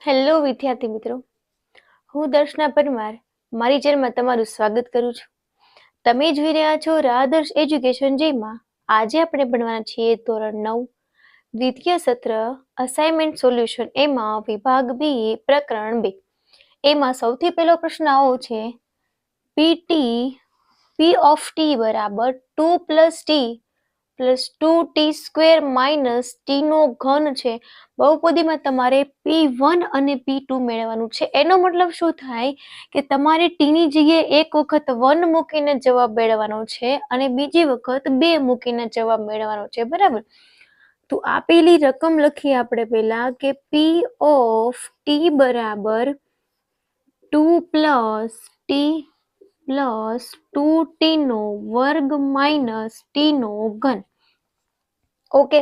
Hello વિદ્યાર્થી મિત્રો, હું દર્શના પરમાર મારી ચેનલમાં તમારું સ્વાગત કરું છું. તમે જોઈ રહ્યા છો આદર્શ એજ્યુકેશન, જેમાં આજે આપણે ભણવાના છીએ ધોરણ 9 દ્વિતીય સત્ર અસાઇનમેન્ટ સોલ્યુશન, એમાં વિભાગ બી પ્રકરણ 2. એમાં સૌથી પહેલો પ્રશ્ન આવો છે, પી ઓફ ટી બરાબર 2 + t + 2t² - t નો ઘન છે. બહુપદીમાં તમારે P1 અને P2 મેળવવાનું છે. એનો મતલબ શું થાય કે તમારે t ની જગ્યાએ એક વખત 1 મૂકીને જવાબ મેળવવાનો છે અને બીજી વખત 2 મૂકીને જવાબ મેળવવાનો છે. બરાબર? તો આપેલી રકમ લખીએ આપણે પહેલા કે P ઓફ t બરાબર 2 + t + 2t નો વર્ગ - t નો ઘન. ઓકે,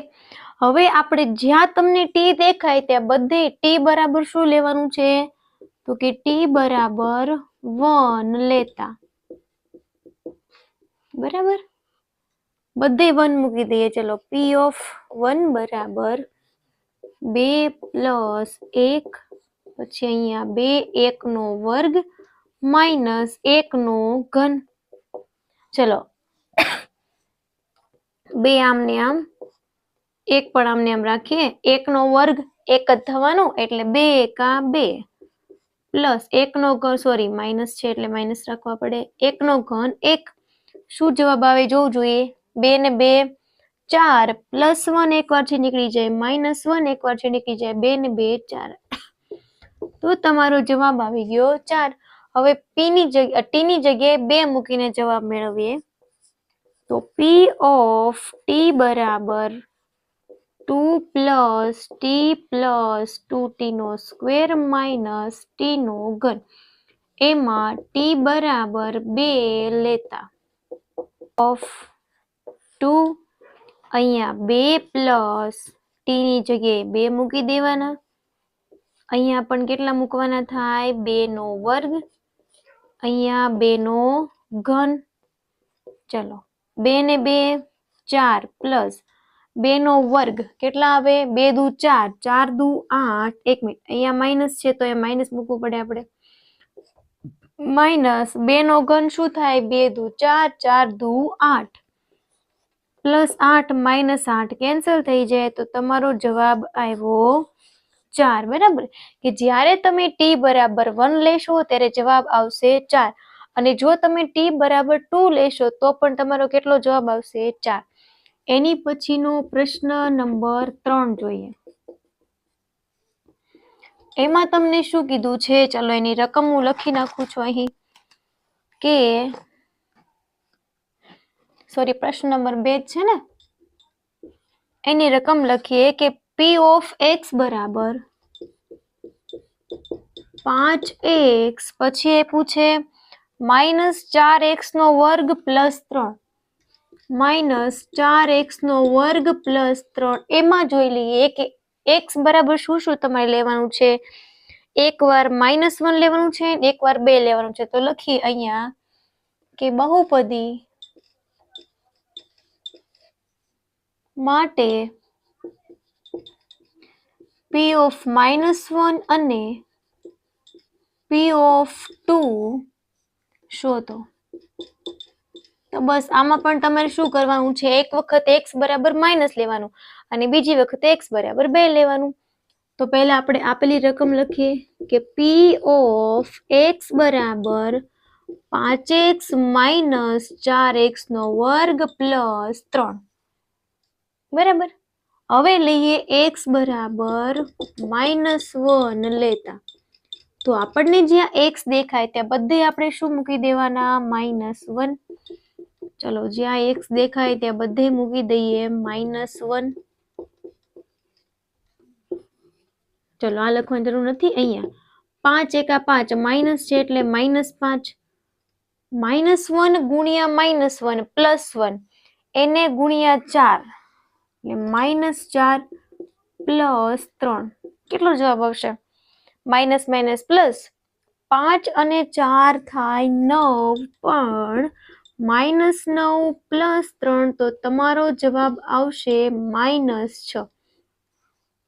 હવે આપણે જ્યાં તમને ટી દેખાય ત્યાં બધે ટી બરાબર શું લેવાનું છે? તો કે ટી બરાબર 1 લેતા. બરાબર? બધે 1 મૂકી દઈએ. ચલો, પી ઓફ 1 બરાબર 2 + 1, પછી અહીંયા 2 1 નો વર્ગ - 1 નો ઘન. ચલો, 2 આમને આમ, 1 પણ આમને આમ રાખીએ. 1 નો વર્ગ 1 જ થવાનું, એટલે 2 એકા 2 પ્લસ 1 નો ઘન, સોરી માઇનસ છે એટલે માઇનસ રાખવા પડે, 1 નો ઘન 1. શું જવાબ આવે જોવું જોઈએ. 2 ને 2 4, +1 એક વાર છે નીકળી જાય, -1 એક વાર છે નીકળી જાય, 2 ને 2 4. તો તમારો જવાબ આવી ગયો 4. હવે ટી ની જગ્યાએ 2 મૂકીને જવાબ મેળવીએ. તો P ઓફ t બરાબર 2 + t + 2t નો સ્ક્વેર - t નો ઘન. એમાં t બરાબર 2 લેતા. ઓફ 2, અહીંયા 2 + t ની જગ્યાએ 2 મૂકી દેવાના. અહીંયા પણ કેટલા મૂકવાના થાય? 2 નો વર્ગ, અહીંયા 2 નો ઘન. ચલો, 2 ને 2 4 પ્લસ 2 નો વર્ગ કેટલા આવે? 2 દુ 4, 4 દુ 8. 1 મિનિટ, અહીંયા માઇનસ છે તો એ માઇનસ મૂકવું પડે આપણે. -2 નો ઘન શું થાય? 2 દુ 4, 4 દુ 8, +8 -8 કેન્સલ થઈ જાય, તો તમારો જવાબ આવ્યો 4. બરાબર? કે જ્યારે તમે t બરાબર 1 લેશો ત્યારે જવાબ આવશે 4, અને જો તમે t બરાબર 2 લેશો તો પણ તમારો કેટલો જવાબ આવશે? 4. એની પછીનો પ્રશ્ન નંબર 3 જોઈએ. એમાં તમને શું કીધું છે? ચલો, એની રકમ હું લખી નાખું છું અહીં, કે સોરી, પ્રશ્ન નંબર 2 છે ને, એની રકમ લખીએ કે P ઓફ x બરાબર 5x, પછી એ પૂછે -4x નો વર્ગ +3, -4x નો વર્ગ +3. એમાં જોઈ લઈએ કે x બરાબર શું શું તમારે લેવાનું છે. એક વાર -1 લેવાનું છે, એક વાર 2 લેવાનું છે. તો લખીએ અહીંયા કે બહુપદી માટે P ઓફ -1 અને P ઓફ 2 શોધો. તો બસ આમાં પણ તમારે શું કરવાનું છે? એક વખત x બરાબર માઇનસ લેવાનું અને બીજી વખત x બરાબર 2 લેવાનું. તો પહેલા આપણે આપેલી રકમ લખીએ કે P ઓફ x બરાબર 5x - 4x નો વર્ગ +3. બરાબર? હવે લઈએ x બરાબર -1 લેતા. તો આપણને જ્યાં x દેખાય ત્યાં બધે આપણે શું મૂકી દેવાના? -1. ચલો, જ્યાં x દેખાય ત્યાં બધે મૂકી દઈએ -1. ચલો, આ લખવાની જરૂર નથી. અહીંયા 5 એકા 5, માઇનસ છે એટલે -5. -1 ગુણ્યા -1 +1, એને ગુણ્યા 4, એટલે -4 + 3. કેટલો જવાબ આવશે? માઇનસ માઇનસ પ્લસ, 5 અને 4 થાય 9, પણ -9 + 3, તો તમારો જવાબ આવશે -6.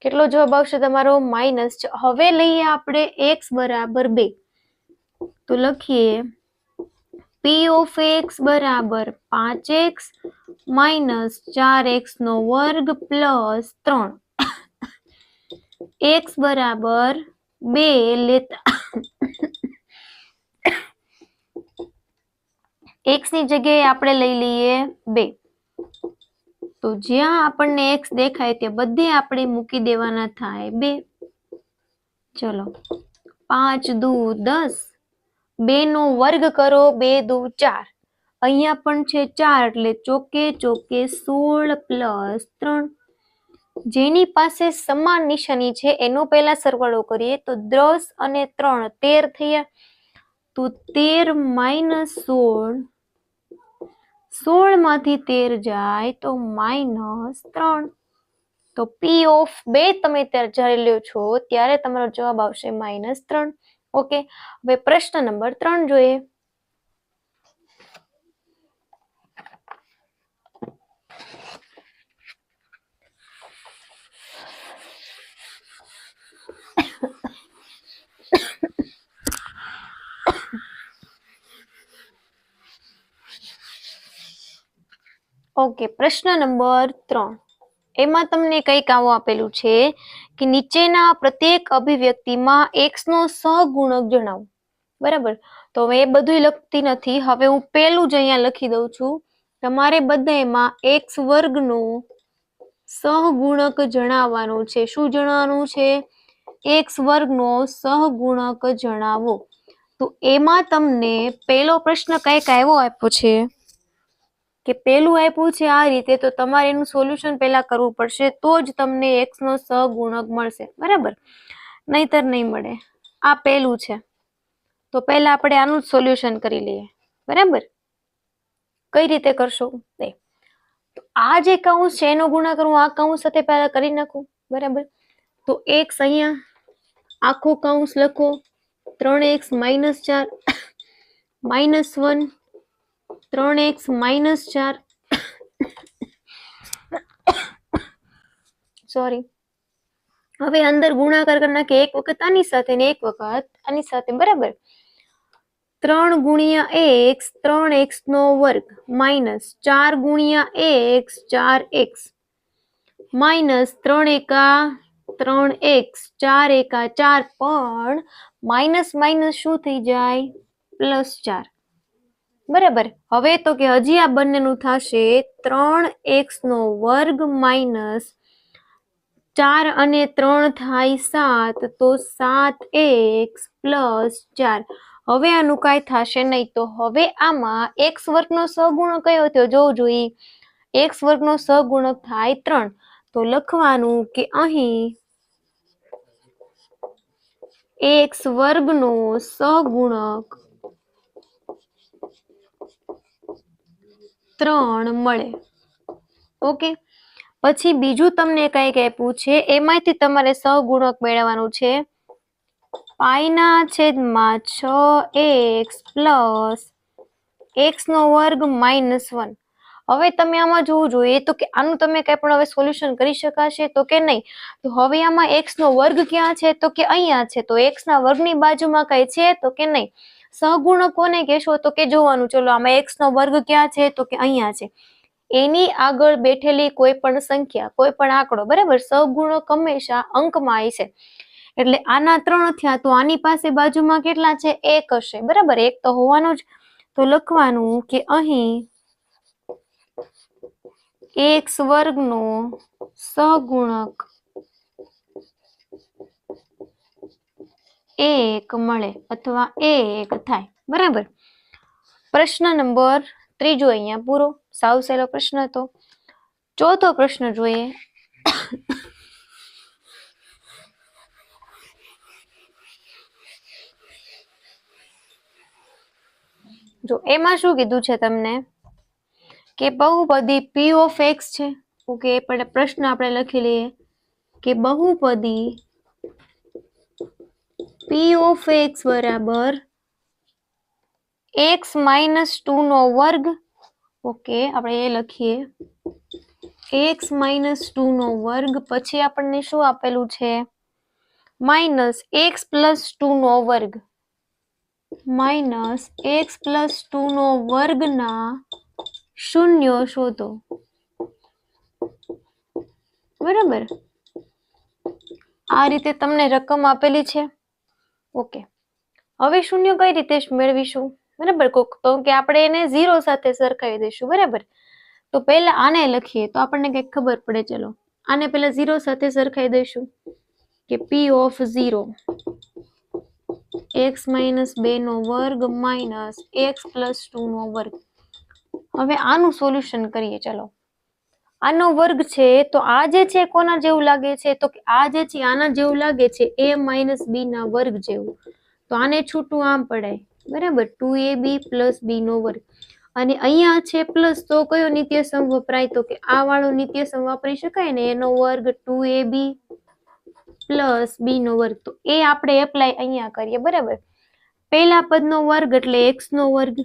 કેટલો જવાબ આવશે તમારો? માઇનસ. હવે લઈએ આપણે x બરાબર 2. તો લખીએ p ઓફ x બરાબર 5x માઇનસ 4x નો વર્ગ પ્લસ 3. x બરાબર 2 લેતા x ની જગ્યાએ આપણે લઈ લઈએ 2. તો જ્યાં આપણને x દેખાય તે બધે આપણે મૂકી દેવાના થાય 2. ચલો 5 દુ 10, 2 નો વર્ગ કરો, 2 દુ 4. અહીંયા પણ છે 4 એટલે ચોકે ચોકે 16 પ્લસ 3. જેની પાસે સમાન નિશાની છે એનો પહેલા સરવાળો કરીએ તો 10 અને 3 13 થયા. તો 13 માઇનસ 16, 16 માંથી 13 જાય તો માઇનસ 3. તો પી ઓફ 2 તમે જ્યારે લ્યો છો ત્યારે તમારો જવાબ આવશે -3. ઓકે, હવે પ્રશ્ન નંબર 3 જોઈએ. ઓકે, પ્રશ્ન નંબર 3. એમાં તમને કંઈક આવું આપેલું છે કે નીચેના પ્રત્યેક અભિવ્યક્તિમાં x નો સહગુણક જણાવો. બરાબર, તો હવે એ બધું લખતી નથી. હવે હું પેલું જ અહીંયા લખી દઉં છું. તમારે બધામાં x વર્ગનો સહગુણક જણાવવાનું છે. શું જણાવવાનું છે? x વર્ગનો સહગુણક જણાવો. તો એમાં તમને પહેલો પ્રશ્ન કંઈક આવ્યો આપ્યો છે કે પેલું આપ્યું છે આ રીતે, તો તમારે એનું સોલ્યુશન પહેલા કરવું પડશે તો જ તમને x નો સહગુણક મળશે. બરાબર, નહીતર નહીં મળે. આ પેલું છે તો પહેલા આપણે આનું સોલ્યુશન કરી લઈએ. બરાબર, કઈ રીતે કરશો? તો આ જે કૌંસ છે એનો ગુણાકાર હું આ કૌંસ સાથે પહેલા કરી નાખું. બરાબર, તો x અહીંયા આખો કૌંસ લખો, 3x minus 4 minus 1, 3x minus 4 sorry. હવે અંદર ગુણાકાર કરી નાખીએ, એક વખત આની સાથે ને એક વખત આની સાથે. બરાબર, 3 ગુણ્યા x 3x નો વર્ગ માઇનસ 4 ગુણ્યા x 4x માઇનસ 3 એકા 3x 4 એકા 4, પણ માઇનસ માઇનસ શું થઈ જાય? +4. બરાબર, હવે તો કે હજી આ બંનેનું થશે 3x નો વર્ગ માઇનસ 4 અને 3 થાય 7, તો 7x + 4. હવે આનું કાંઈ થશે નહીં. તો હવે આમાં x વર્ગનો સહગુણક કયો થયો જોવું જોઈએ. x વર્ગનો સહગુણક થાય 3. તો લખવાનું કે અહીં x વર્ગનો સહગુણક 3 મળે. ઓકે, પછી બીજું તમને કંઈક આપ્યું છે, એમાંથી તમારે સહગુણક મેળવવાનું છે. π/6x પ્લસ x નો વર્ગ -1. હવે તમે આમાં જોવું જોઈએ તો કે આનું તમે કઈ પણ હવે સોલ્યુશન કરી શકાશે તો કે નહીં. તો હવે આમાં x નો વર્ગ ક્યાં છે? તો કે અહીંયા છે. તો x ના વર્ગની બાજુમાં કઈ છે? તો કે નહીં. સહગુણક કોને કહેશો? તો કે જોવાનું. ચલો આમાં x નો વર્ગ ક્યાં છે? તો કે અહીંયા છે. એની આગળ બેઠેલી કોઈ પણ સંખ્યા, કોઈ પણ આંકડો. બરાબર, સહગુણક હંમેશા અંકમાં હશે. એટલે આના 3 થયા તો આની પાસે બાજુમાં કેટલા છે? 1 હશે. બરાબર, 1 તો હોવાનું જ. તો લખવાનું કે અહીં x વર્ગનો સહગુણક 1 મળે અથવા 1 થાય. બરાબર, પ્રશ્ન નંબર 3 અહીંયા પૂરો. સાવ સહેલો પ્રશ્ન હતો. ચોથો પ્રશ્ન જોઈએ. જો એમાં શું કીધું છે તમને કે બહુપદી p ઓફ x છે. ઓકે, પણ પ્રશ્ન આપણે લખી લઈએ કે બહુપદી p ઓફ x બરાબર x -2 નો વર્ગ. ઓકે, આપણે એ લખીએ x -2 નો વર્ગ પછી આપણને શું આપેલું છે -x + 2 નો વર્ગ -x + 2 નો વર્ગના શૂન્યો શોધો બરાબર આ રીતે તમને રકમ આપેલી છે ઓકે હવે શૂન્ય કઈ રીતે મેળવીશું બરાબર તો કે આપણે એને 0 સાથે સરખાવી દઈશું બરાબર તો પહેલા આને લખીએ તો આપણને કંઈક ખબર પડે ચલો આને પહેલા 0 સાથે સરખાવી દઈશું કે p of 0 x - 2 નો વર્ગ - x + 2 નો વર્ગ હવે આનું સોલ્યુશન કરીએ ચલો આનો વર્ગ છે તો આ જે છે કોના જેવું લાગે છે તો કે આ જે છે આના જેવું લાગે છે a - b ના વર્ગ જેવું તો આને છૂટું આમ પડાય બરાબર 2ab + b નો વર્ગ અને અહીંયા છે પ્લસ તો કયો નિત્યસમ વપરાય તો કે આ વાળો નિત્યસમ વાપરી શકાય ને એનો વર્ગ 2ab + b નો વર્ગ તો એ આપણે એપ્લાય અહીંયા કરીએ બરાબર પહેલા પદનો વર્ગ એટલે x નો વર્ગ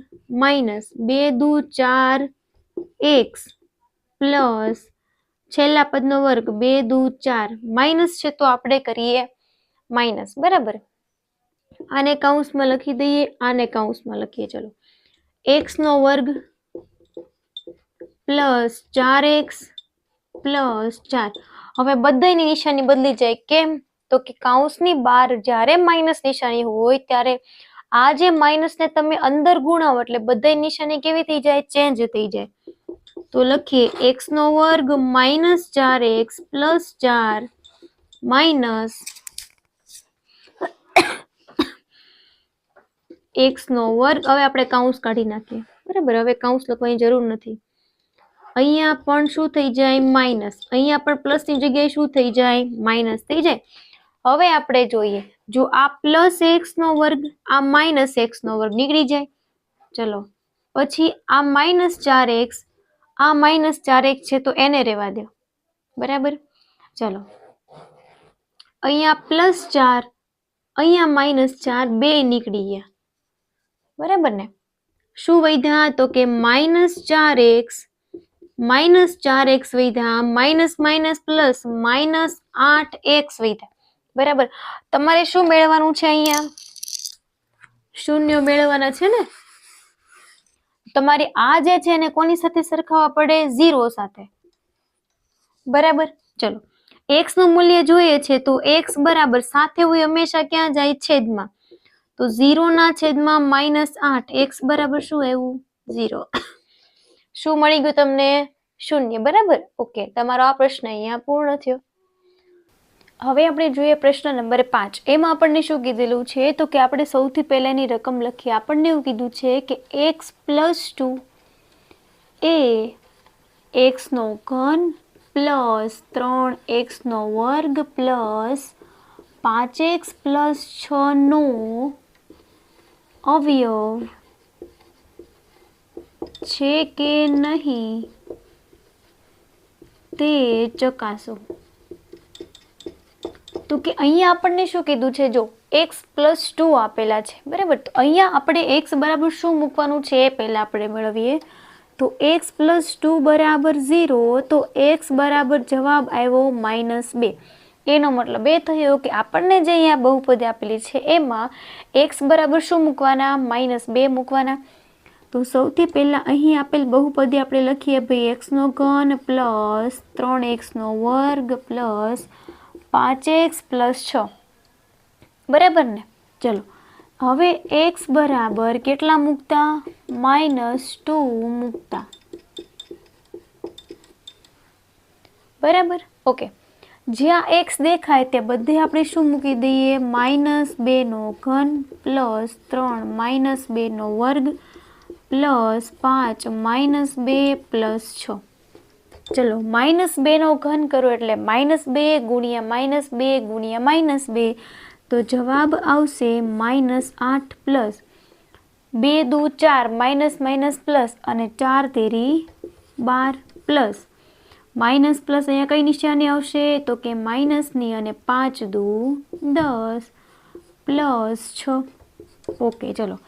માઈનસ 2 દુ 4x પ્લસ છેલ્લા પદનો વર્ગ 2 દુ 4 માઈનસ છે તો આપણે કરીએ માઈનસ બરાબર આને કૌંસમાં લખી દઈએ આને કૌંસમાં લખીએ ચલો x નો વર્ગ પ્લસ 4x પ્લસ 4 હવે બધાની નિશાની બદલી જાય કેમ તો કે કૌંસની બહાર જ્યારે માઈનસ નિશાની હોય ત્યારે આ જે માઈનસ ને તમે અંદર ગુણાવો એટલે બધાની નિશાની કેવી થઈ જાય ચેન્જ થઈ જાય તો લખીએ x નો વર્ગ -4x પ્લસ 4 માઈનસ x નો વર્ગ હવે આપણે કૌંસ કાઢી નાખીએ બરાબર હવે કૌંસ લખવાની જરૂર નથી અહીંયા પણ શું થઈ જાય માઈનસ અહીંયા પણ પ્લસ ની જગ્યાએ શું થઈ જાય માઈનસ થઈ જાય હવે આપણે જોઈએ જો આ પ્લસ x નો વર્ગ આ માઈનસ x નો વર્ગ નીકળી જાય ચલો પછી આ -4x આ -4x છે તો એને રહેવા દો બરાબર ચલો અહીંયા +4 અહીંયા -4 બે નીકળી ગયા બરાબર ને શું વધ્યા તો કે -4x વધ્યા માઈનસ પ્લસ -8x વધ્યા બરાબર તમારે શું મેળવવાનું છે અહીંયા શૂન્ય મેળવવાના છે ને તમારે આ જે છે એને કોની સાથે સરખાવવા પડે 0 સાથે બરાબર ચલો x નું મૂલ્ય જોઈએ છે તો x બરાબર સાથે હોય હંમેશા ક્યાં જાય છેદમાં તો 0 ના છેદમાં -8 x બરાબર શું આવ્યું 0 શું મળી ગયું તમને શૂન્ય બરાબર ઓકે તમારો આ પ્રશ્ન અહીંયા પૂર્ણ થયો હવે આપણે જોઈએ પ્રશ્ન નંબર 5 એમાં આપણને શું કીધેલું છે તો કે આપણે સૌથી પહેલાની રકમ લખીએ આપણને એવું કીધું છે કે x + 2 એ x નો ઘન પ્લસ 3x નો વર્ગ પ્લસ 5x + 6 નો અવયવ છે કે નહીં તે ચકાસો તો કે અહીંયા આપણને શું કીધું છે જો x + 2 આપેલા છે બરાબર તો અહીંયા આપણે x બરાબર શું મૂકવાનું છે એ પહેલા આપણે મેળવીએ તો x + 2 બરાબર 0 તો x બરાબર જવાબ આવ્યો -2 એનો મતલબ એ થયો કે આપણને જે અહીંયા બહુપદી આપેલી છે એમાં x બરાબર શું મૂકવાના -2 મૂકવાના તો સૌથી પહેલા અહીં આપેલ બહુપદી આપણે લખીએ ભાઈ x નો ઘન પ્લસ 3x નો વર્ગ પ્લસ 5x + 6 બરાબર ને ચલો હવે x બરાબર કેટલા મૂકતા -2 મૂકતા બરાબર ઓકે જ્યાં x દેખાય ત્યાં બધે આપણે શું મૂકી દઈએ -2 નો ઘન પ્લસ 3 -2 નો વર્ગ પ્લસ 5 -2 પ્લસ 6 ચલો -2 નો ઘન કરો એટલે -2 ગુણ્યા -2 ગુણ્યા -2 તો જવાબ આવશે -8 પ્લસ 2 દુ 4 માઇનસ પ્લસ અને 4 તેરી 12 પ્લસ માઇનસ પ્લસ અહીંયા કઈ નિશાની આવશે તો કે માઇનસની અને 5 દુ 10 પ્લસ 6 ઓકે ચલો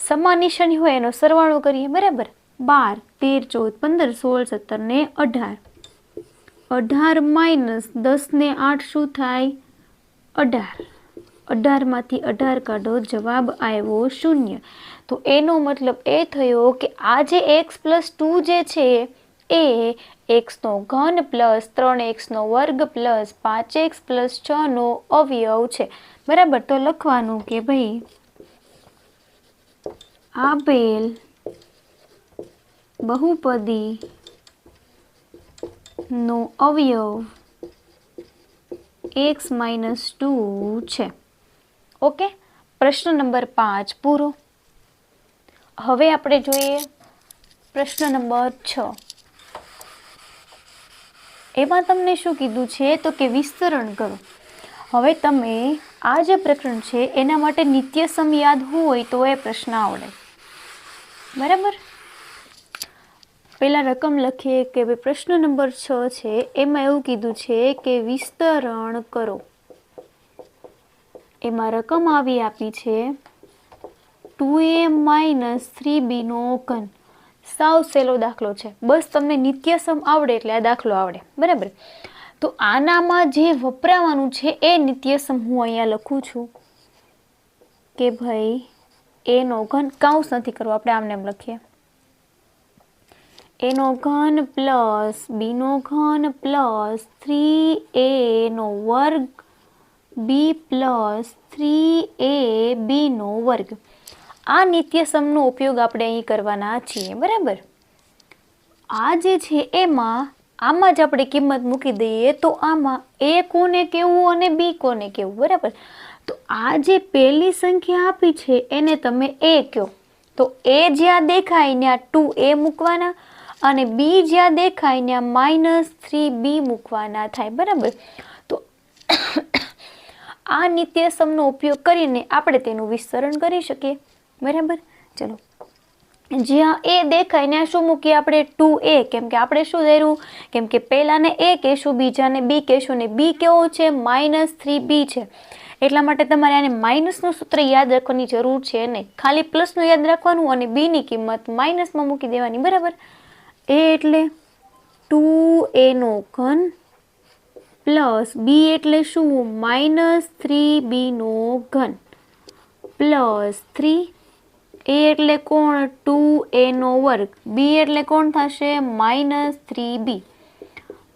સમાન નિશાની હોય એનો સરવાળો કરીએ બરાબર 12 13 14 15 16 17 ને 18 18 માઇનસ 10 ને 8 શું થાય? 18. 18 માંથી 18 કાઢો, જવાબ આવ્યો 0. તો એનો મતલબ એ થયો કે આ જે x+2 જે છે એ x નો ઘન પ્લસ 3x નો વર્ગ પ્લસ 5x પ્લસ 6 નો અવયવ છે. બરાબર. તો લખવાનું કે ભાઈ આપેલ બહુપદી નો અવયવ x-2 છે. ઓકે. પ્રશ્ન નંબર 5 પૂરો. હવે આપણે જોઈએ પ્રશ્ન નંબર 6. એમાં તમને શું કીધું છે? તો કે વિસ્તરણ કરો. હવે તમે આ જે પ્રકરણ છે એના માટે નિત્યસમ યાદ હોય તો એ પ્રશ્ન આવડે. બરાબર. પેલા રકમ લખીએ કે ભાઈ પ્રશ્ન નંબર 6 છે એમાં એવું કીધું છે કે વિસ્તરણ કરો. એમાં રકમ આપી છે 2a - 3b નો ઘન. સાવ સહેલો દાખલો છે. બસ તમને નિત્યસમ આવડે એટલે આ દાખલો આવડે. બરાબર. તો આનામાં જે વપરાવાનું છે એ નિત્યસમ હું અહીંયા લખું છું કે ભાઈ a નો ઘન, કાઉન્સ નથી કરવો, આપણે આમને એમ લખીએ, a નો ઘન પ્લસ b નો ઘન પ્લસ 3a નો વર્ગ b પ્લસ 3ab નો વર્ગ. આ નિત્યસમનો ઉપયોગ આપણે અહીં કરવાના છીએ. બરાબર. આ જે છે આમાં જ આપણે કિંમત મૂકી દઈએ તો આમાં a કોને કેવું અને b કોને કેવું. બરાબર. તો આ જે પહેલી સંખ્યા આપી છે એને તમે a કહો. તો a જ્યાં દેખાય ત્યાં 2a મૂકવાના અને b જ્યાં દેખાય ત્યાં -3b મૂકવાના થાય. બરાબર. તો આ નિત્યસમનો ઉપયોગ કરીને આપણે તેનું વિસ્તરણ કરી શકીએ. બરાબર. ચલો, જ્યાં a દેખાય ત્યાં શું મૂકીએ આપણે? 2a. કેમ કે આપણે શું ધાર્યું? કેમ કે પહેલાને a કહેશું, બીજાને b કહેશું ને b કેવો છે? -3b છે. એટલા માટે તમારે આને માઇનસનું સૂત્ર યાદ રાખવાની જરૂર છે નહીં. ખાલી પ્લસનું યાદ રાખવાનું અને b ની કિંમત માઇનસમાં મૂકી દેવાની. બરાબર. a એટલે 2a નો ઘન પ્લસ b એટલે શું? -3b નો ઘન પ્લસ 3. a એટલે કોણ? 2a નો વર્ગ. b એટલે કોણ થશે? -3b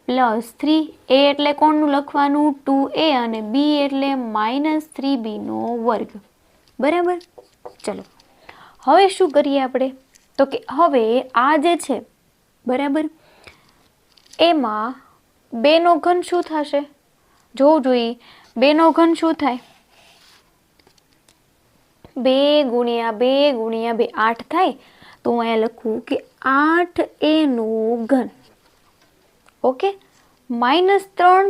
plus 3. a એટલે કોણનું લખવાનું? 2a અને b એટલે -3b નો વર્ગ. બરાબર. ચલો, હવે શું કરીએ આપણે? તો કે હવે આ જે છે, બરાબર, એમાં 2 નો ઘન શું થશે? જોવું જોઈએ. 2 નો ઘન શું થાય? 2 ગુણ્યા 8 થાય. તો હું અહીંયા લખું કે 8a નો ઘન. ઓકે. -3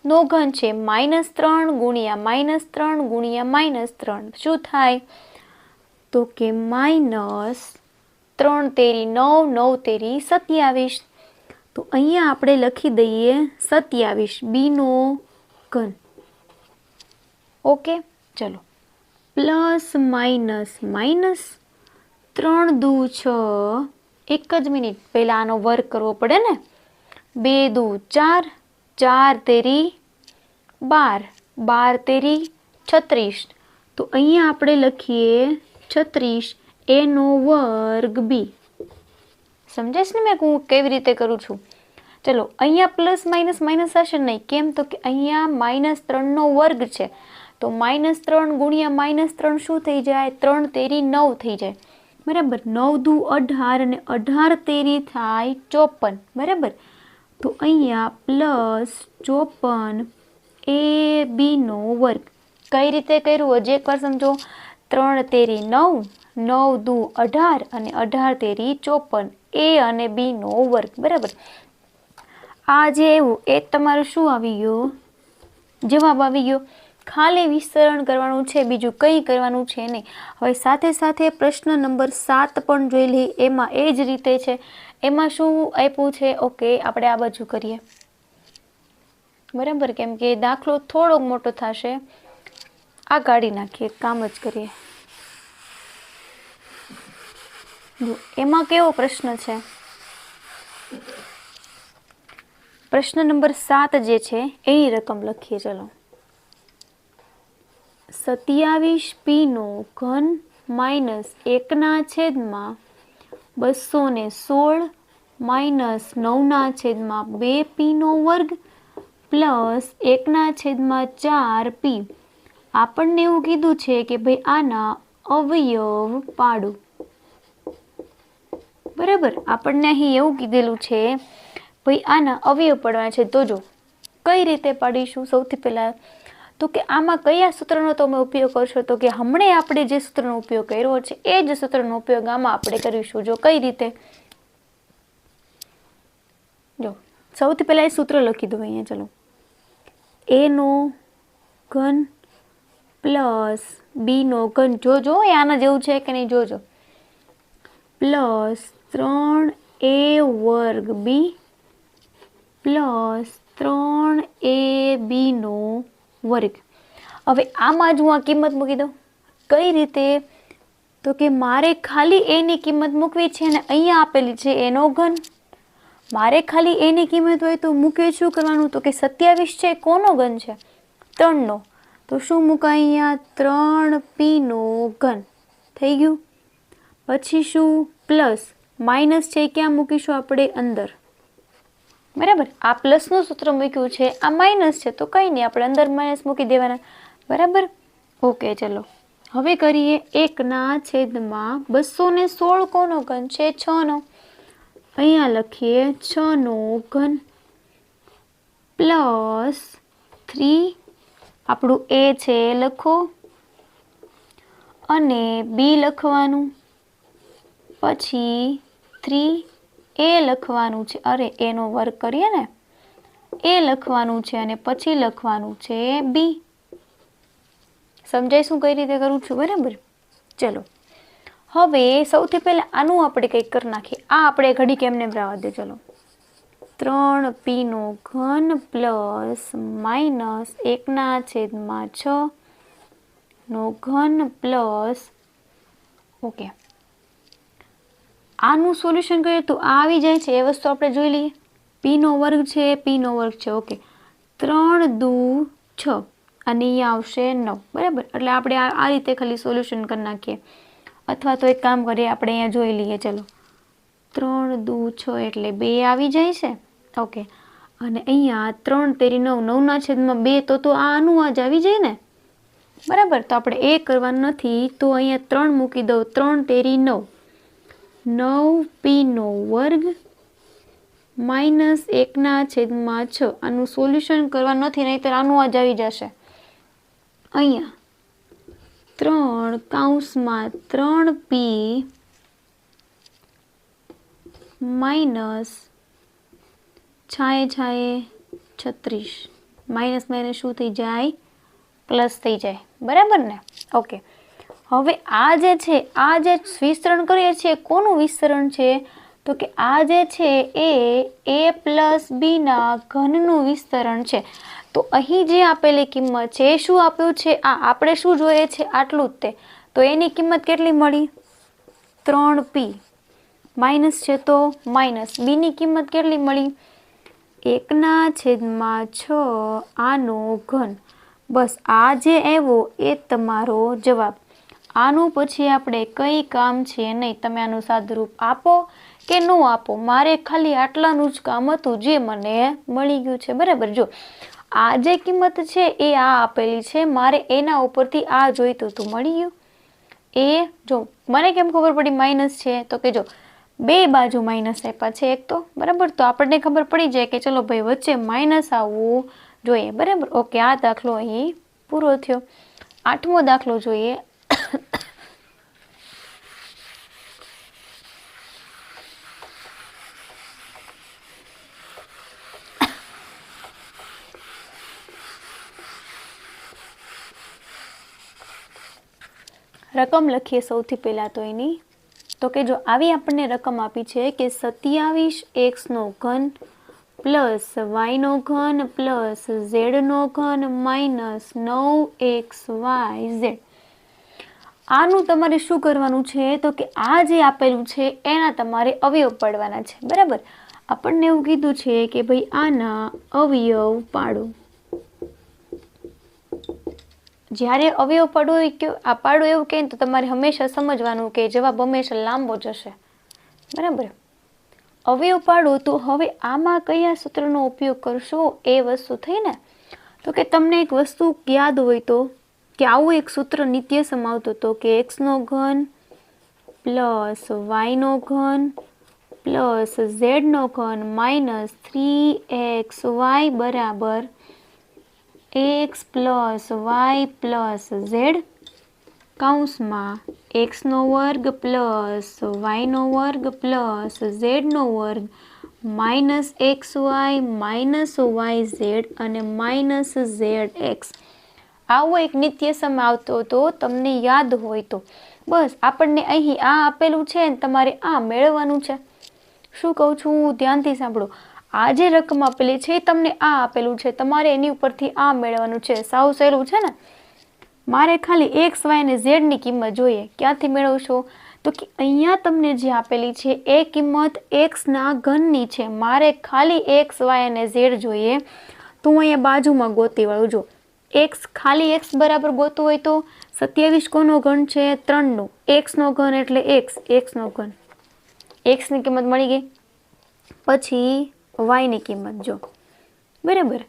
નો ઘન છે. -3 ગુણ્યા -3 ગુણ્યા -3 શું થાય? તો કે -3 તેરી 9, 9 તેરી 27. તો અહીંયા આપણે લખી દઈએ 27 b નો ઘન. ઓકે. ચલો, પ્લસ માઇનસ માઇનસ 3 દુ 6. એક જ મિનિટ, પહેલા આનો વર્ગ કરવો પડે ને. 2 દુ 4, 4 તેરી 12, 12 તેરી 36. તો અહીંયા આપણે લખીએ 36 a નો વર્ગ b. સમજાય છે ને મેં હું કેવી રીતે કરું છું? ચલો, અહીંયા પ્લસ માઇનસ માઇનસ હશે નહીં. કેમ? તો કે અહીંયા -3 નો વર્ગ છે. તો -3 ગુણ્યા -3 શું થઈ જાય? 3 તેરી 9 થઈ જાય. બરાબર. 9 દુ 18 અને 18 તેરી થાય 54. બરાબર. તો અહીંયા +54 ab નો વર્ગ. કઈ રીતે કર્યું? હજી એકવાર સમજો. 3 તેરી 9, 9 દુ 18 અને 18 તેરી 54, a અને b નો વર્ગ. બરાબર. આ જે એવું એ તમારું શું આવી ગયો? જવાબ આવી ગયો. ખાલી વિસ્તરણ કરવાનું છે, બીજું કંઈ કરવાનું છે નહીં. હવે સાથે સાથે પ્રશ્ન નંબર 7 પણ જોઈ લઈએ. એમાં એ જ રીતે છે. એમાં શું આપ્યું છે? ઓકે, આપણે આ બાજુ કરીએ. બરાબર. કેમ કે દાખલો થોડોક મોટો થશે. આ કાઢી નાખીએ, કામ જ કરીએ. એમાં કેવો પ્રશ્ન છે? પ્રશ્ન નંબર 7 જે છે એની રકમ લખીએ. ચલો, 27p નો ઘન માઇનસ 1/216 માઇનસ 9/2p નો વર્ગ પ્લસ 1/4p. આપણને એવું કીધું છે કે ભાઈ આના અવયવ પાડો. બરાબર, આપણને અહીં એવું કીધેલું છે ભાઈ આના અવયવ પાડવાના છે. તો જો કઈ રીતે પાડીશું? સૌથી પહેલા તો કે આમાં કયા સૂત્રનો તમે ઉપયોગ કરશો? તો કે હમણાં આપણે જે સૂત્રનો ઉપયોગ કર્યો છે એ જ સૂત્રનો ઉપયોગ આમાં આપણે કરીશું. જો કઈ રીતે? જો સૌથી પહેલા એ સૂત્ર લખી દો અહીંયા. ચલો, a નો ઘન પ્લસ b નો ઘન, જોજો એ આના જેવું છે કે નહીં જોજો, plus 3a² b plus 3ab નો વર્ગ. હવે આમાં જ હું આ કિંમત મૂકી દઉં. કઈ રીતે? તો કે મારે ખાલી a ની કિંમત મૂકવી છે અને અહીંયા આપેલી છે a નો ઘન. મારે ખાલી a ની કિંમત હોય તો મૂકે શું કરવાનું? તો કે 27 છે કોનો ઘન છે? 3 નો. તો શું મૂકાય અહીંયા? 3p નો ઘન થઈ ગયું. પછી શું? પ્લસ માઇનસ છે ક્યાં મૂકીશું આપણે? અંદર. બરાબર, આ પ્લસ નું સૂત્ર મૂક્યું છે, આ માઇનસ છે તો કઈ નહીં, આપણે અંદર માઇનસ મૂકી દેવાના. બરાબર, ઓકે. ચલો હવે કરીએ 1/216 કોનો ઘન છે? 6 નો. અહીંયા લખીએ 6 નો ઘન પ્લસ 3 આપણું a છે એ લખો અને b લખવાનું, પછી 3a લખવાનું છે. અરે a નો વર્ગ કરીએ ને, a લખવાનું છે અને પછી લખવાનું છે b. સમજાય શું કઈ રીતે કરું છું? બરાબર. ચલો હવે સૌથી પહેલા આનું આપણે કંઈક કરી નાખીએ. આ આપણે ઘડી કેમને રહેવા દે. ચલો, 3p નો ઘન પ્લસ માઇનસ 1/6 નો ઘન પ્લસ, ઓકે, આનું સોલ્યુશન કરીએ તો આ આવી જાય છે. એ વસ્તુ આપણે જોઈ લઈએ. p નો વર્ગ છે, p નો વર્ગ છે, ઓકે. 3 દુ 6 અને અહીંયા આવશે 9. બરાબર, એટલે આપણે આ રીતે ખાલી સોલ્યુશન કરી નાખીએ. અથવા તો એક કામ કરીએ, આપણે અહીંયા જોઈ લઈએ. ચલો, 3 દુ 6 એટલે 2 આવી જાય છે, ઓકે. અને અહીંયા 3 તેરી 9, 9/2 તો આ આનું આ જ આવી જાય ને. બરાબર, તો આપણે એ કરવાનું નથી, તો અહીંયા 3 મૂકી દઉં. 3 તેરી 9, 9p નો વર્ગ માઇનસ 1/6. આનું સોલ્યુશન કરવાનું નથી, નહીંતર આનું આ જ આવી જશે. અહીંયા 3/3p માઇનસ 36. માઇનસ માઇનસ શું થઈ જાય? પ્લસ થઈ જાય. બરાબર ને? ઓકે. હવે આ જે છે, આ જે વિસ્તરણ કરીએ છીએ, કોનું વિસ્તરણ છે? તો કે આ જે છે એ a પ્લસ b ના ઘનનું વિસ્તરણ છે. તો અહીં જે આપેલી કિંમત છે એ શું આપ્યું છે? આ આપણે શું જોઈએ છે? આટલું જ તે. તો એની કિંમત કેટલી મળી? 3p. માઇનસ છે તો માઇનસ. b ની કિંમત કેટલી મળી? 1/6 આનો ઘન. બસ આ જે આવ્યો એ તમારો જવાબ. આનું પછી આપણે કઈ કામ છે નહીં. તમે આનું સાદુરૂપ આપો કે ન આપો, મારે ખાલી આટલાનું જ કામ હતું જે મને મળી ગયું છે. બરાબર, જો આ જે કિંમત છે એ આ આપેલી છે, મારે એના ઉપરથી આ જોઈતું હતું, મળી ગયું. એ જો મને કેમ ખબર પડી માઇનસ છે? તો કે જો બે બાજુ માઇનસ આપ્યા છે એક તો. બરાબર, તો આપણને ખબર પડી જાય કે ચલો ભાઈ વચ્ચે માઇનસ આવવું જોઈએ. બરાબર, ઓકે. આ દાખલો અહીં પૂરો થયો. 8મો દાખલો જોઈએ. રકમ લખીએ સૌથી પહેલા તો એની. તો કે જો આવી આપણને રકમ આપી છે કે 27x નો ઘન પ્લસ y નો ઘન પ્લસ z નો ઘન માઇનસ 9xyz. આનું તમારે શું કરવાનું છે? તો કે આ જે આપેલું છે એના તમારે અવયવ પાડવાના છે. બરાબર, આપણને એવું કીધું છે કે ભાઈ આના અવયવ પાડો. જ્યારે અવયવ પાડો કે આ પાડો એવું કહે તો તમારે હંમેશા સમજવાનું કે જવાબ હંમેશા લાંબો જશે. બરાબર. અવયવ પાડો તો હવે આમાં કયા સૂત્રનો ઉપયોગ કરશો એ વસ્તુ થઈ ને. તો કે તમને એક વસ્તુ યાદ હોય તો કે આવું એક સૂત્ર નિત્યસમ આવતું તો કે x નો ઘન પ્લસ y નો ઘન પ્લસ z નો ઘન માઇનસ 3xy બરાબર x plus y plus z કૌંસમાં x નો વર્ગ પ્લસ y નો વર્ગ પ્લસ z નો વર્ગ માઇનસ xy માઇનસ yz અને માઇનસ zx. આવો એક નિત્યસમ આવતો તો તમને યાદ હોય તો બસ આપણને અહીં આ આપેલું છે ને તમારે આ મેળવવાનું છે. શું કહું છું ધ્યાનથી સાંભળો. આ જે રકમ આપેલી છે તમને આ આપેલું છે, તમારે એની ઉપરથી આ મેળવવાનું છે. સાવ સહેલું છે ને. મારે ખાલી એક્સ વાય અને ઝેડની કિંમત જોઈએ. ક્યાંથી મેળવશો તો કે અહીંયા તમને જે આપેલી છે એ કિંમત એક્સના ઘનની છે. મારે ખાલી એક્સ વાય અને ઝેડ જોઈએ તો હું અહીંયા બાજુમાં ગોતી વાળું. જો એક્સ ખાલી એક્સ બરાબર ગોતવું હોય તો 27 કોનો ઘન છે? 3નો. એક્સનો ઘન એટલે એક્સનો ઘન. એક્સની કિંમત મળી ગઈ. પછી વાયની કિંમત જો બરાબર.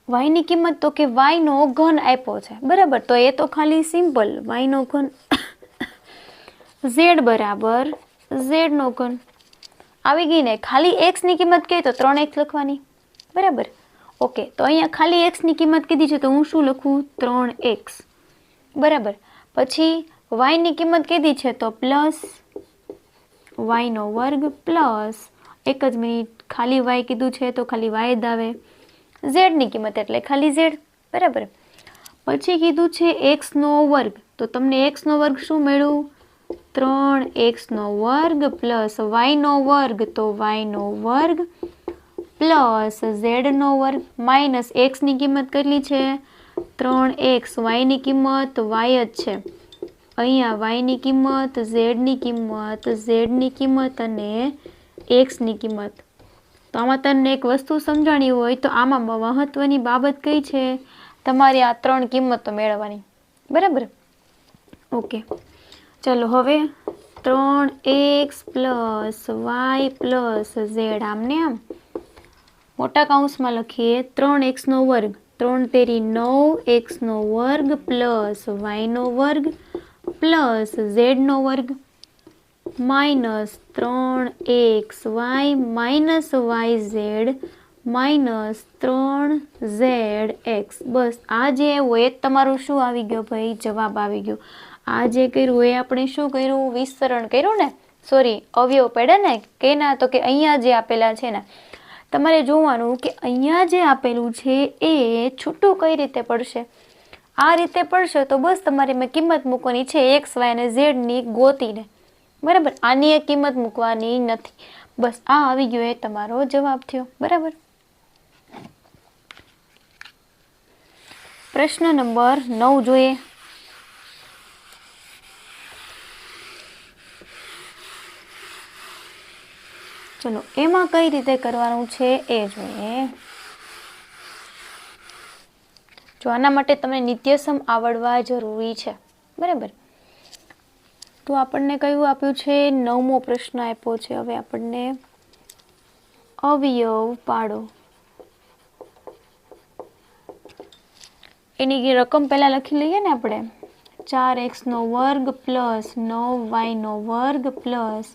વાયની કિંમત તો કે વાયનો ઘન આપ્યો છે બરાબર, તો એ તો ખાલી સિમ્પલ વાયનો ઘન ઝેડ બરાબર ઝેડનો ઘન આવી ગઈ ને. ખાલી એક્સની કિંમત કહે તો 3x લખવાની બરાબર. ઓકે, તો અહીંયા ખાલી એક્સની કિંમત કીધી છે તો હું શું લખું? 3x બરાબર. પછી વાયની કિંમત કીધી છે તો પ્લસ વાયનો વર્ગ પ્લસ એક જ મિનિટ, ખાલી વાય કીધું છે તો ખાલી વાય જ આવે. ઝેડની કિંમત એટલે ખાલી ઝેડ બરાબર. પછી કીધું છે એક્સનો વર્ગ તો તમને એક્સનો વર્ગ શું મળ્યું? 3x નો વર્ગ પ્લસ વાયનો વર્ગ તો વાયનો વર્ગ પ્લસ ઝેડનો વર્ગ માઇનસ એક્સની કિંમત કેટલી છે? 3x. વાયની કિંમત વાય જ છે. અહીંયા વાયની કિંમત ઝેડની કિંમત અને એક્સની કિંમત. તો આમાં તમને એક વસ્તુ સમજાણી હોય તો આમાં મહત્વની બાબત કઈ છે? તમારે આ 3 કિંમતો મેળવવાની બરાબર. ઓકે, ચલો હવે 3x plus Y plus Z આમને આમ મોટા કૌંસમાં લખીએ. 3x નો વર્ગ 3 તેરી 9 x નો વર્ગ પ્લસ વાયનો વર્ગ પ્લસ ઝેડનો વર્ગ minus 3xy minus yz minus 3zx. બસ આ જે હોય એ તમારું શું આવી ગયો ભાઈ? જવાબ આવી ગયો. આ જે કર્યું એ આપણે શું કર્યું? વિસ્તરણ કર્યું ને. સોરી, અવયવ પડ્યા ને કે ના, તો કે અહીંયા જે આપેલા છે ને તમારે જોવાનું કે અહીંયા જે આપેલું છે એ છૂટું કઈ રીતે પડશે. આ રીતે પડશે તો બસ તમારે મેં કિંમત મૂકવાની છે એક્સ વાય અને ઝેડની ગોતીને બરાબર. આની એક કિંમત મૂકવાની નથી. બસ આ આવી ગયો એ તમારો જવાબ થયો બરાબર. પ્રશ્ન નંબર 9 જોઈએ. ચલો એમાં કઈ રીતે કરવાનું છે એ જોઈએ. જો આના માટે તમને નિત્યસમ આવડવા જરૂરી છે બરાબર. તો આપણને કયું આપ્યું છે? 9મો પ્રશ્ન આપ્યો છે. હવે આપણને અવયવ પાડો. એની રકમ પહેલા લખી લઈએ ને આપણે. 4x નો વર્ગ પ્લસ 9y નો વર્ગ પ્લસ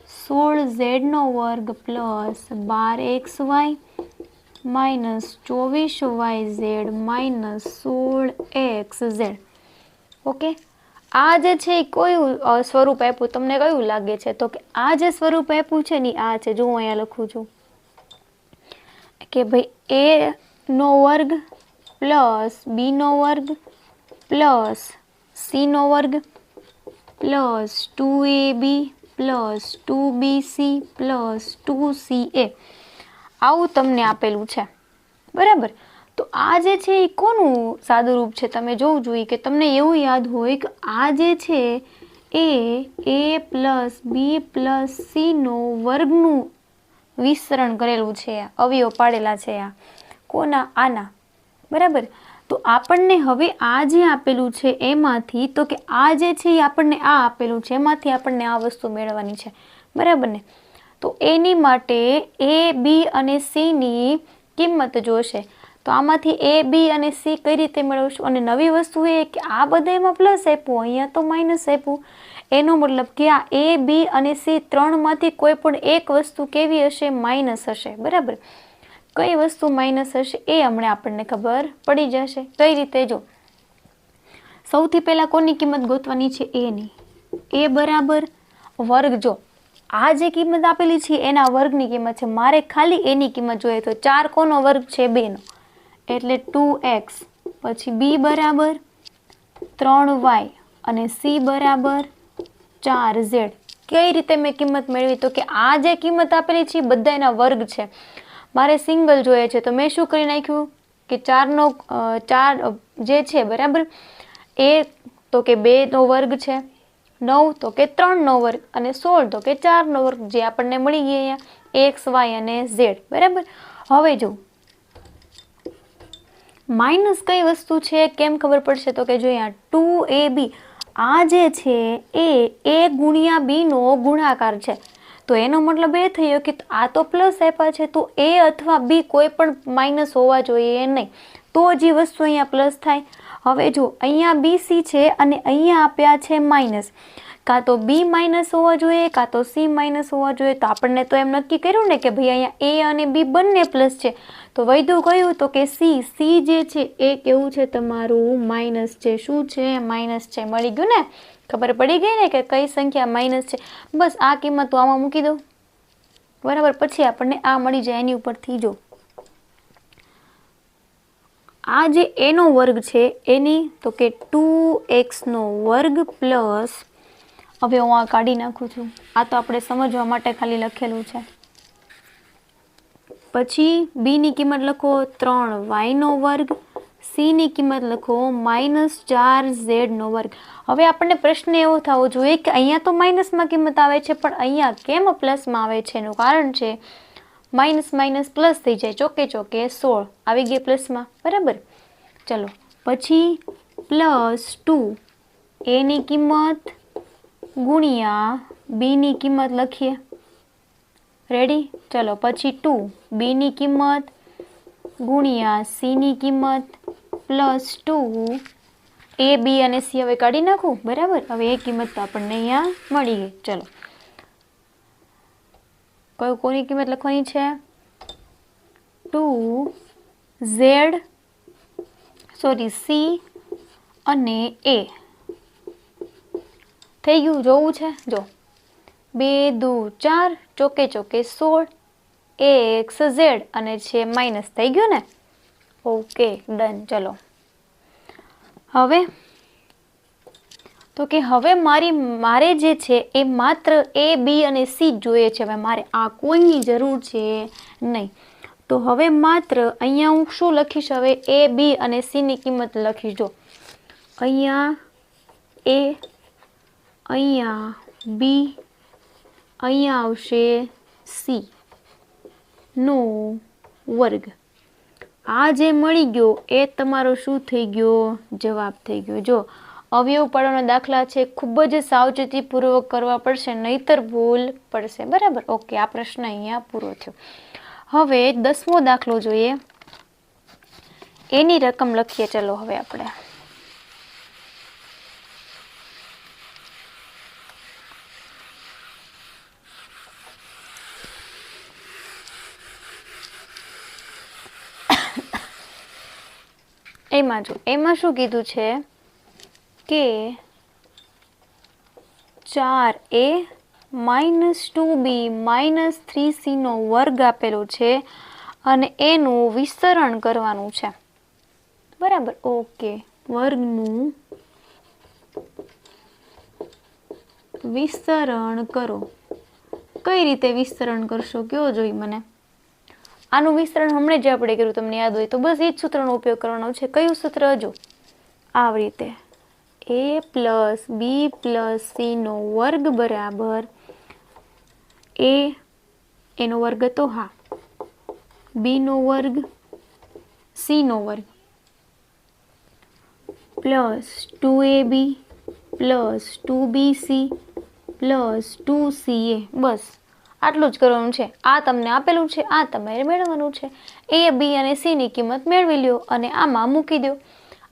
16z નો વર્ગ plus 12xy minus 24yz minus 16xz. Okay, આ જે છે કયું સ્વરૂપ આપ્યું તમને કયું લાગે છે? તો કે આ જે સ્વરૂપ આપ્યું છે ને આ છે. જો હું અહીંયા લખું છું કે ભાઈ a નો વર્ગ પ્લસ b નો વર્ગ પ્લસ c નો વર્ગ plus 2ab plus 2bc plus 2ca આવું તમને આપેલું છે બરાબર. તો આ જે છે એ કોનું સાદું રૂપ છે? તમે જોવું જોઈએ કે તમને એવું યાદ હોય કે આ જે છે એ a plus b plus c નો વર્ગનું વિસ્તરણ કરેલું છે, અવયવ પાડેલા છે આ કોના, આના, બરાબર. તો આપણને હવે આ જે આપેલું છે એમાંથી, તો કે આ જે છે એ આપણને આ આપેલું છે એમાંથી આપણને આ વસ્તુ મેળવવાની છે, બરાબર ને. તો એની માટે એ, બી અને સી ની કિંમત જોશે. તો આમાંથી એ, બી અને સી કઈ રીતે મેળવશું? અને નવી વસ્તુ એ કે આ બધામાં પ્લસ આપ્યું, અહીંયા તો માઇનસ આપ્યું. એનો મતલબ કે આ એ, બી અને સી ત્રણમાંથી કોઈ પણ એક વસ્તુ કેવી હશે? માઇનસ હશે, બરાબર. કઈ વસ્તુ માઇનસ હશે એ હમણાં આપણને ખબર પડી જશે. કઈ રીતે? જો સૌથી પહેલા કોની કિંમત ગોતવાની છે? એની. એ બરાબર વર્ગ. જો આ જે કિંમત આપેલી છે એના વર્ગની કિંમત છે, મારે ખાલી એની કિંમત જોઈએ. તો 4 કોનો વર્ગ છે? 2 નો, એટલે 2x. પછી બી બરાબર 3y અને સી બરાબર 4z. કઈ રીતે મેં કિંમત મેળવી? તો કે આ જે કિંમત આપેલી છે બધા એના વર્ગ છે, મારે સિંગલ જોઈએ છે. તો મેં શું કરી નાખ્યું કે 4 જે છે બરાબર, એ તો કે 2 નો વર્ગ છે, 9 તો કે 3 નો વર્ગ અને 16 તો કે 4 નો વર્ગ, જે આપણને મળી ગયા અહીંયા x, y અને z, બરાબર. હવે જો માઇનસ કઈ વસ્તુ છે કેમ ખબર પડશે? તો કે જો અહીંયા 2ab, આ જે છે એ a ગુણ્યા b નો ગુણાકાર છે. તો એનો મતલબ એ થયો કે આ તો પ્લસ આપ્યા છે, તો a અથવા b કોઈ પણ માઇનસ હોવા જોઈએ નહીં, તો જે વસ્તુ અહીંયા પ્લસ થાય. હવે જો અહીંયા BC છે અને અહીંયા આપ્યા છે માઇનસ, કાં તો B માઇનસ હોવા જોઈએ કાં તો C માઇનસ હોવા જોઈએ. તો આપણને તો એમ નક્કી કર્યું ને કે ભાઈ અહીંયા A અને B બંને પ્લસ છે, તો વૈધું કયું? તો કે C. C જે છે એ કેવું છે તમારું? માઇનસ છે. શું છે? માઇનસ છે. મળી ગયું ને? ખબર પડી ગઈ ને કે કઈ સંખ્યા માઇનસ છે? બસ આ કિંમત આમાં મૂકી દો, બરાબર. પછી આપણને આ મળી જાય. એની ઉપરથી જો આ જે a નો વર્ગ છે એની, તો કે 2x નો વર્ગ પ્લસ, હવે હું આ કાઢી નાખું છું, આ તો આપણે સમજવા માટે ખાલી લખેલું છે. પછી b ની કિંમત લખો 3y નો વર્ગ, c ની કિંમત લખો -4z નો વર્ગ. હવે આપણને પ્રશ્ન એવો થવો જોઈએ કે અહીંયા તો માઇનસમાં કિંમત આવે છે, પણ અહીંયા કેમ પ્લસમાં આવે છે? એનું કારણ છે માઇનસ માઇનસ પ્લસ થઈ જાય, ચોકે ચોકે 16 આવી ગઈ પ્લસમાં, બરાબર. ચલો પછી +2 a ની કિંમત ગુણ્યા b ની કિંમત લખીએ, રેડી. ચલો પછી 2 b ની કિંમત ગુણ્યા c ની કિંમત +2 a, b અને c હવે કાઢી નાખું, બરાબર. હવે એ કિંમત તો આપણને અહીંયા મળી ગઈ. ચલો કોની કિંમત લખવાની છે? 2z c અને a. થઈ ગયું? જોવું છે? જો 2 દુ 4, ચોકે ચોકે 16, x z અને છે માઇનસ. થઈ ગયું ને? Okay, done. ચલો હવે તો કે હવે મારે જે છે એ માત્ર a, b અને c જોઈએ છે. હવે મારે આ કોઈની જરૂર છે નહીં. તો હવે માત્ર અહીંયા હું શું લખીશ? હવે a, b અને c ની કિંમત લખીશ. જો અહીંયા a, અહીંયા b, અહીંયા આવશે c નો વર્ગ. આ જે મળી ગયો એ તમારો શું થઈ ગયો? જવાબ થઈ ગયો. જો અવયવ પાડવાના દાખલા છે, ખૂબ જ સાવચેતીપૂર્વક કરવા પડશે, નહીતર ભૂલ પડશે, બરાબર. ઓકે, આ પ્રશ્ન અહીંયા પૂરો થયો. હવે 10મો દાખલો જોઈએ. એની રકમ લખીએ. ચલો હવે આપણે એમાં શું કીધું છે કે 4a -2b -3c નો વર્ગ આપેલો છે અને એનું વિસ્તરણ કરવાનું છે, બરાબર. ઓકે, વર્ગનું વિસ્તરણ કરો. કઈ રીતે વિસ્તરણ કરશો? કયો જોઈ મને. આનું વિસ્તરણ હમણાં જ આપણે કર્યું, તમને યાદ હોય તો બસ એ જ સૂત્રનો ઉપયોગ કરવાનો છે. કયું સૂત્ર? જો આવી રીતે a + b + c નો વર્ગ બરાબર a એનો વર્ગ હતો, હા, બીનો વર્ગ સીનો વર્ગ plus 2ab plus 2bc plus 2ca, બસ આટલું જ કરવાનું છે. આ તમને આપેલું છે, આ તમારે મેળવવાનું છે. એ બી અને સી ની કિંમત મેળવી લ્યો અને આમાં મૂકી દો.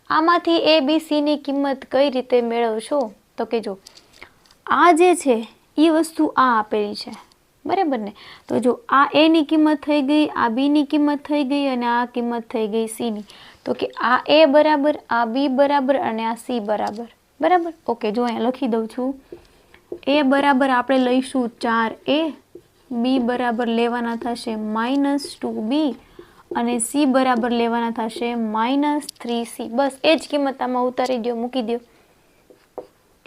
આમાંથી એ બી સી ની કિંમત કઈ રીતે મેળવશો તો કે જો આ જે છે એ વસ્તુ આ આપેલી છે, બરાબર ને. તો જો આ એ ની કિંમત થઈ ગઈ, આ બી ની કિંમત થઈ ગઈ અને આ કિંમત થઈ ગઈ સી ની. તો કે આ એ બરાબર, આ બી બરાબર અને આ સી બરાબર, બરાબર. ઓકે, જો અહીંયા લખી દઉં છું. એ બરાબર આપણે લઈશું 4a, બી બરાબર લેવાના થશે -2b અને સી બરાબર લેવાના થશે -3c. બસ એ જ કિંમત આમાં ઉતારી દો, મૂકી દો.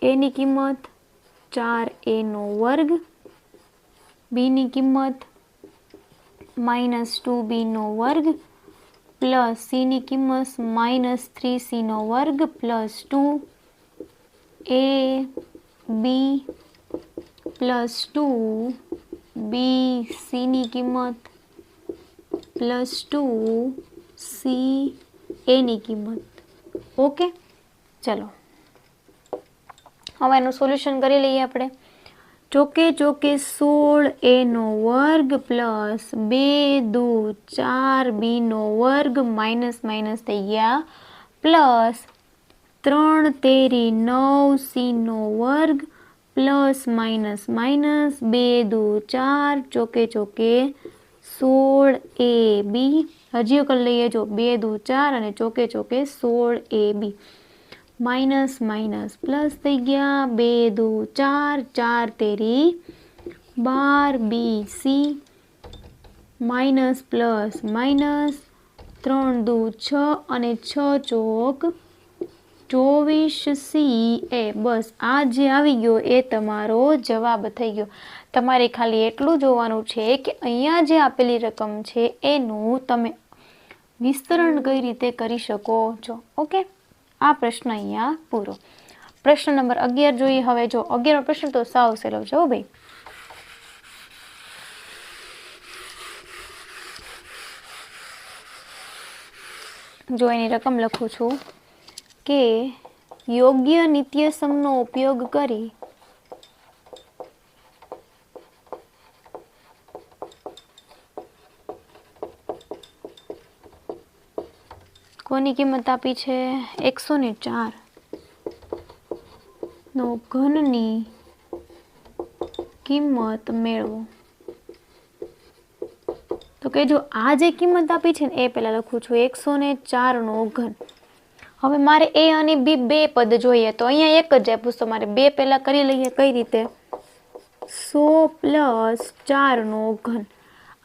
એ ની કિંમત 4a નો વર્ગ, બી ની કિંમત -2b નો વર્ગ પ્લસ સી ની કિંમત -3c નો વર્ગ પ્લસ 2ab પ્લસ 2bc ની કિંમત પ્લસ 2ca ની કિંમત. ઓકે, ચલો હવે એનું સોલ્યુશન કરી લઈએ આપણે. ચોકે ચોકે 16a નો વર્ગ પ્લસ 2 દુ 4b નો વર્ગ માઇનસ માઇનસ થઈ ગયા પ્લસ 3 તેરી 9c નો વર્ગ પ્લસ માઇનસ માઇનસ 2 દુ 4 ચોકે ચોકે 16ab. હજી કરી લઈએ, જો 2 દુ 4 અને ચોકે ચોકે 16ab માઇનસ માઇનસ પ્લસ થઈ ગયા 2 દુ 4, 4 તેરી 12bc માઇનસ પ્લસ માઇનસ 3 દુ 6 અને 6 ચોક 24ca. બસ આ જે આવી ગયો એ તમારો જવાબ થઈ ગયો. તમારે ખાલી એટલું જોવાનું છે કે અહીંયા જે આપેલી રકમ છે એનું તમે વિસ્તરણ કઈ રીતે કરી શકો છો. ઓકે, આ પ્રશ્ન અહીંયા પૂરો. પ્રશ્ન નંબર 11 જોઈએ. હવે જો 11નો પ્રશ્ન તો સાવ સહેલો છે ભાઈ. જો એની રકમ લખું છું કે યોગ્ય નિત્યસમનો ઉપયોગ કરી કોની કિંમત આપી છે 104 નો ઘનની કિંમત મેળવો. તો કે જો આ જે કિંમત આપી છે ને એ પહેલા લખું છું 104 નો ઘન. હવે મારે એ અને બી બે પદ જોઈએ તો અહીંયા એક જ આપ્યું તો મારે બે પહેલા કરી લઈએ. કઈ રીતે? 100 પ્લસ 4 નો ઘન.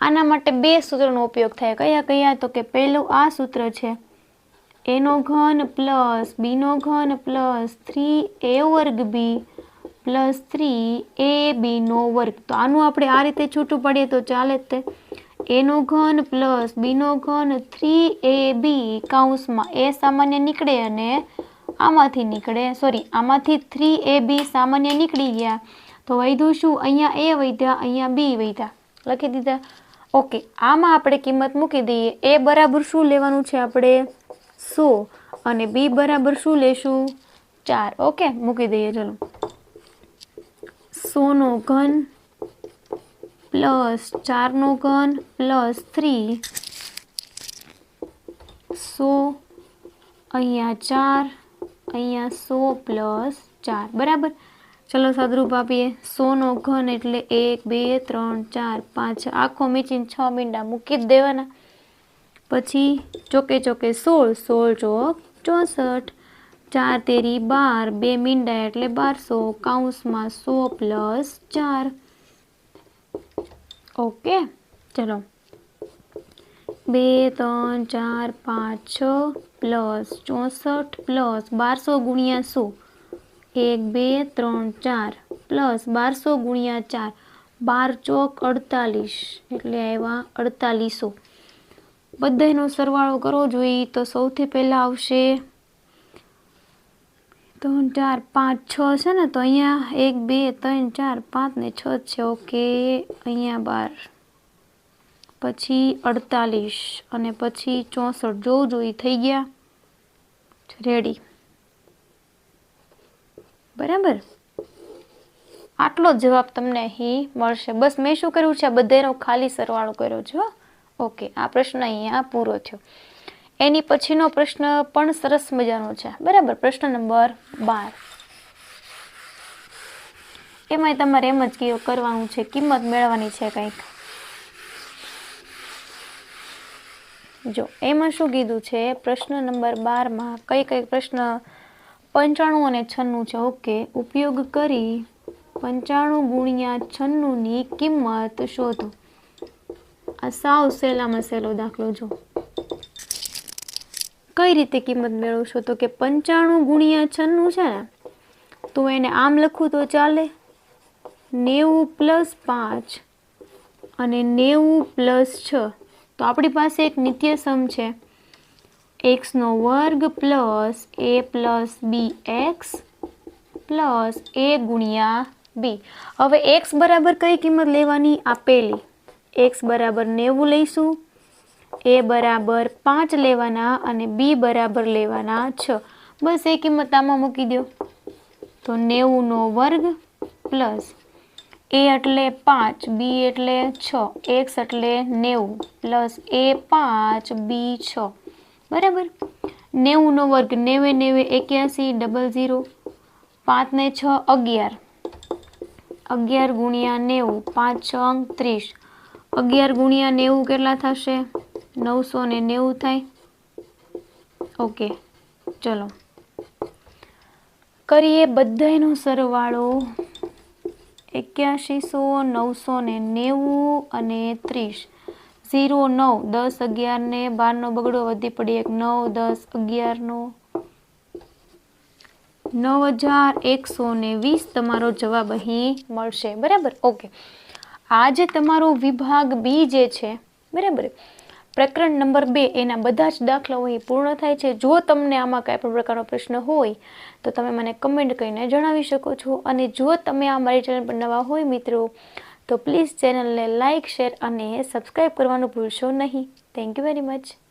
આના માટે બે સૂત્રનો ઉપયોગ થાય. કયા કયા? તો કે પહેલું આ સૂત્ર છે a નો ઘન પ્લસ બી નો ઘન પ્લસ 3a વર્ગ બી પ્લસ 3ab નો વર્ગ. તો આનું આપણે આ રીતે છૂટું પાડીએ તો ચાલે જ તે. a નો ઘન પ્લસ બી નો ઘન 3ab કૌંસમાં a સામાન્ય નીકળે અને આમાંથી નીકળે, સોરી આમાંથી 3ab સામાન્ય નીકળી ગયા તો વધ્યું શું? અહીંયા a વધ્યા, અહીંયા b વધ્યા. લખી દીધા. ઓકે, આમાં આપણે કિંમત મૂકી દઈએ. a બરાબર શું લેવાનું છે આપણે? 100 અને b બરાબર શું લેશું? 4. ઓકે, મૂકી દઈએ. ચલો 100 નો ઘન પ્લસ 4 નો ઘન પ્લસ 3 100 અહીંયા 4 અહીંયા 100 પ્લસ 4 બરાબર. ચલો સાદરૂપ આપીએ. 100 નો ઘન એટલે 1 2 3 4 5 આખો મીચીને 6 મીંડા મૂકી જ દેવાના. પછી ચોકે ચોકે 16 16 ચોક 64 4 તેરી 12 બે મીંડા એટલે 1200 કૌંસમાં 100 પ્લસ 4. ઓકે, ચલો 2 3 4 5 6 પ્લસ 64 પ્લસ 1200 ગુણ્યા 100 1 2 3 4 પ્લસ 1200 ગુણ્યા 4 12 ચોક 48 એટલે આવ્યા 4800. બધાનો સરવાળો કરવો જોઈએ તો સૌથી પહેલા આવશે 3 4 5 6 છે ને, તો અહીંયા 1 2 3 4 5 ને 6 છે. ઓકે, અહીંયા 12 પછી 48 અને પછી 64 જોવું જોઈએ થઈ ગયા રેડી બરાબર આટલો જવાબ તમને અહીં મળશે બસ મેં શું કર્યું છે આ બધાનો ખાલી સરવાળો કર્યો છે ઓકે આ પ્રશ્ન અહીંયા પૂરો થયો એની પછીનો પ્રશ્ન પણ સરસ મજાનો છે બરાબર પ્રશ્ન નંબર 12 એમાં તમારે એમ જ કરવાનું છે કિંમત મેળવવાની છે કંઈક જો એમાં શું કીધું છે પ્રશ્ન નંબર 12 માં કઈ પ્રશ્ન 95 અને 96 છે ઓકે ઉપયોગ કરી 95 ગુણ્યા 96 ની કિંમત શોધો આ સાવ સહેલામાં સહેલો દાખલો જો કઈ રીતે કિંમત મેળવશો તો કે 95 ગુણ્યા 96 છે ને તો એને આમ લખું તો ચાલે 90 પ્લસ 5 અને 90 પ્લસ 6 તો આપણી પાસે એક નિત્ય સમ છે x નો વર્ગ plus a plus b x plus a ગુણ્યા b હવે x બરાબર કઈ કિંમત લેવાની આપેલી x બરાબર 90 લઈશું a બરાબર 5 લેવાના અને b બરાબર લેવાના 6 બસ એ કિંમત આમાં મૂકી દો તો 90 નો વર્ગ પ્લસ a એટલે 5 b એટલે 6 x એટલે 90 પ્લસ a 5 b 6 બરાબર 90 નો વર્ગ 90 81 00 5 ને 6 11 11 ગુણ્યા 90 5 6 30 11 ગુણ્યા 90 કેટલા થશે 990 થાય ઓકે ચલો કરીએ બધાયનો સરવાળો 8100 990 અને 30 0 9 10 11 ને 12 નો બગડો વધી પડી 9 10 11 નો 9120 તમારો જવાબ અહીં મળશે બરાબર ઓકે આ જે તમારો વિભાગ બી જે છે બરાબર પ્રકરણ નંબર 2 એના બધા જ દાખલાઓ અહીં પૂર્ણ થાય છે જો તમને આમાં કઈ પણ પ્રકારનો પ્રશ્ન હોય તો તમે મને કમેન્ટ કરીને જણાવી શકો છો અને જો તમે આ મારી ચેનલ પર નવા હોય મિત્રો તો પ્લીઝ ચેનલને લાઇક શેર અને સબસ્ક્રાઇબ કરવાનું ભૂલશો નહીં થેન્ક યુ વેરી મચ